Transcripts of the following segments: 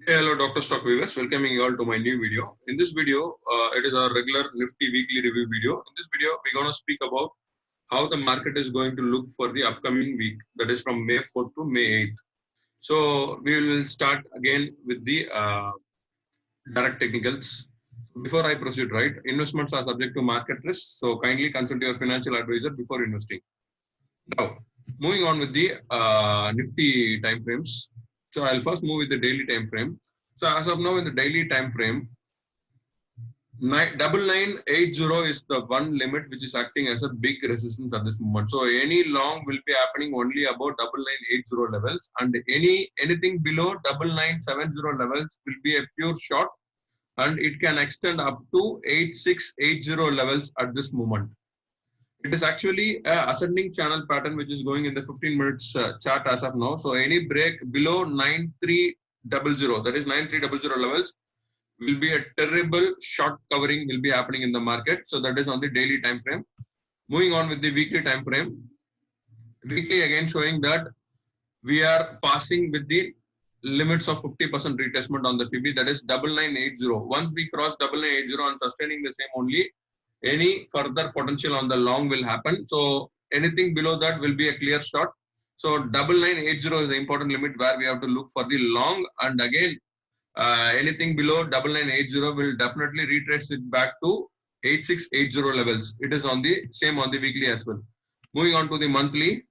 Hey, hello, Dr. Stock Viewers. Welcoming you all to my new video. In this video, it is our regular Nifty weekly review video. In this video, we're going to speak about how the market is going to look for the upcoming week. That is from May 4th to May 8th. So we will start again with the direct technicals. Before I proceed, right, investments are subject to market risk. So kindly consult your financial advisor before investing. Now, moving on with the Nifty time frames. So I'll first move with the daily time frame. So as of now, in the daily time frame, 9980 is the one limit which is acting as a big resistance at this moment. So any long will be happening only about 9980 levels, and anything below 9970 levels will be a pure short, and it can extend up to 8680 levels at this moment. It is actually a ascending channel pattern which is going in the 15 minutes chart as of now. So any break below 9300, that is 9300 levels, will be a terrible short covering will be happening in the market. So that is on the daily time frame. Moving on with the weekly time frame. Weekly again showing that we are passing with the limits of 50% retracement on the FIBI, that is 9980. Once we cross 9980 and sustaining the same only, any further potential on the long will happen. So anything below that will be a clear short. So 9980 is the important limit where we have to look for the long, and again anything below 9980 will definitely retrace it back to 8680 levels. It is on the same on the weekly as well. Moving on to the monthly.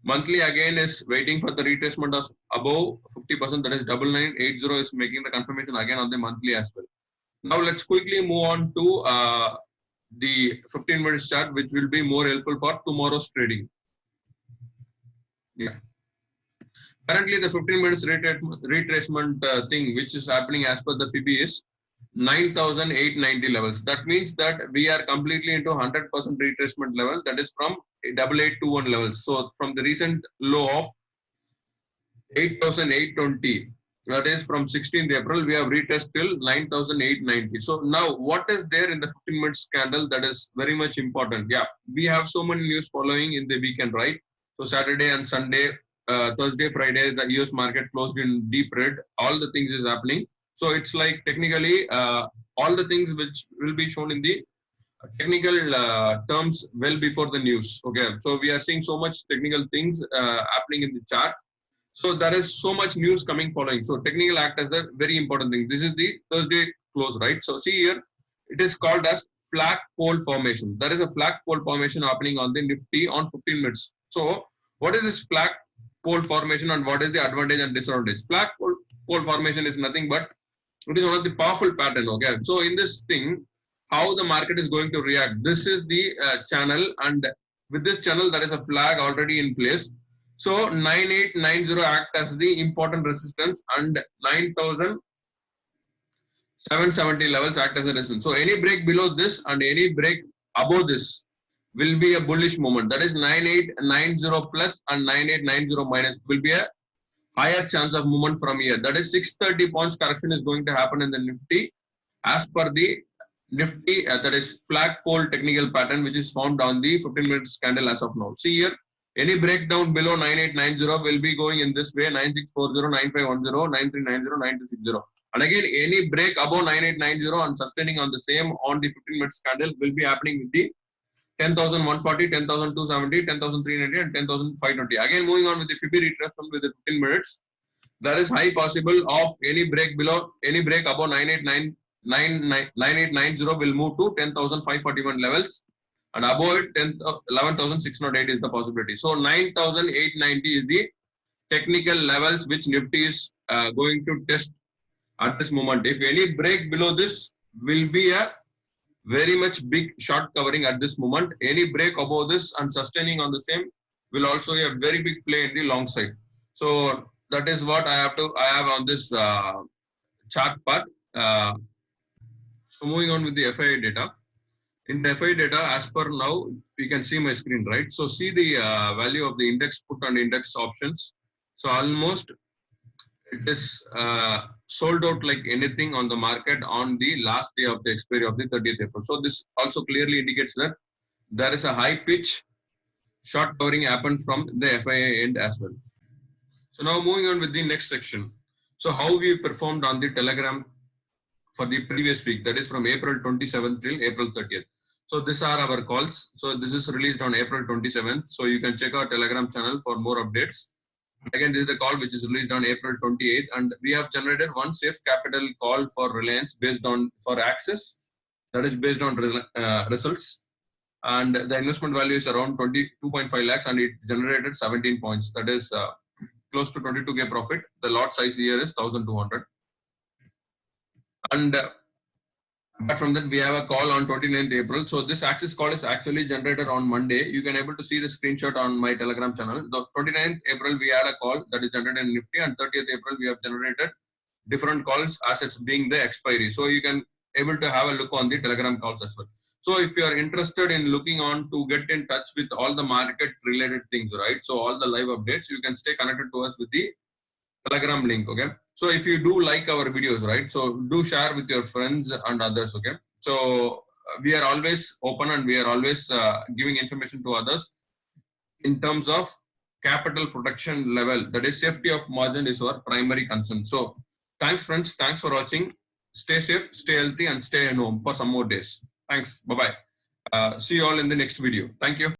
Monthly again is waiting for the retracement of above 50%, that is 9980 is making the confirmation again on the monthly as well. Now let's quickly move on to the 15 minutes chart, which will be more helpful for tomorrow's trading. Yeah. Currently, the 15 minutes retracement thing, which is happening as per the FIBI, is 9,890 levels. That means that we are completely into 100% retracement level. That is from 8821 levels. So from the recent low of 8,820, that is from 16th April, we have retested till 9,890. So now what is there in the 15 minutes candle that is very much important? Yeah, we have so many news following in the weekend, right? So Saturday and Sunday, Thursday, Friday, the US market closed in deep red. All the things is happening. So it's like technically all the things which will be shown in the technical terms well before the news. Okay, so we are seeing so much technical things happening in the chart. So there is so much news coming following. So technical act as the very important thing. This is the Thursday close, right? So see here, it is called as flag pole formation. There is a flag pole formation happening on the Nifty on 15 minutes. So what is this flag pole formation and what is the advantage and disadvantage? Flag pole formation is nothing but it is one of the powerful pattern. Okay, so in this thing, how the market is going to react. This is the channel, and with this channel there is a flag already in place. So 9890 act as the important resistance, and 9,770 levels act as a resistance. So any break below this and any break above this will be a bullish moment. That is 9890 plus and 9890 minus will be a higher chance of movement from here. That is 630 points correction is going to happen in the Nifty as per the Nifty, that is flag pole technical pattern, which is found on the 15 minutes candle as of now. See here, any breakdown below 9890 will be going in this way: 9640, 9510, 9390, 9260. And again, any break above 9890 and sustaining on the same on the 15 minutes candle will be happening with the 10,140, 10,270, 10,390, and 10,520. Again, moving on with the FIBI retracement with the 15 minutes, there is high possible of any break below, any break above 9890 will move to 10,541 levels, and above it 11,608 is the possibility. So 9,890 is the technical levels which Nifty is going to test at this moment. If any break below this will be a very much big short covering at this moment. Any break above this and sustaining on the same will also have very big play in the long side. So that is what I have on this chart part. So moving on with the FII data. In the FII data, as per now, you can see my screen, right? So see the value of the index put and index options. So almost it is sold out like anything on the market on the last day of the expiry of the 30th April. So this also clearly indicates that there is a high pitch short covering happened from the FII end as well. So now moving on with the next section. So how we performed on the Telegram for the previous week, that is from April 27th till April 30th. So these are our calls. So this is released on April 27th. So you can check our Telegram channel for more updates. Again, this is the call which is released on April 28th, and we have generated one safe capital call for Reliance based on for Axis, that is based on results, and the investment value is around 22.5 lakhs, and it generated 17 points. That is close to 22k profit. The lot size here is 1200. And apart from that, we have a call on 29th April. So this Axis call is actually generated on Monday. You can able to see the screenshot on my Telegram channel. The 29th April, we had a call that is generated in Nifty, and 30th April, we have generated different calls, assets being the expiry. So you can able to have a look on the Telegram calls as well. So if you are interested in looking on to get in touch with all the market related things, right? So all the live updates, you can stay connected to us with the Telegram link. Okay. So if you do like our videos, right? So do share with your friends and others. Okay. So we are always open and we are always giving information to others in terms of capital protection level. That is safety of margin is our primary concern. So thanks friends. Thanks for watching. Stay safe, stay healthy and stay at home for some more days. Thanks. Bye-bye. See you all in the next video. Thank you.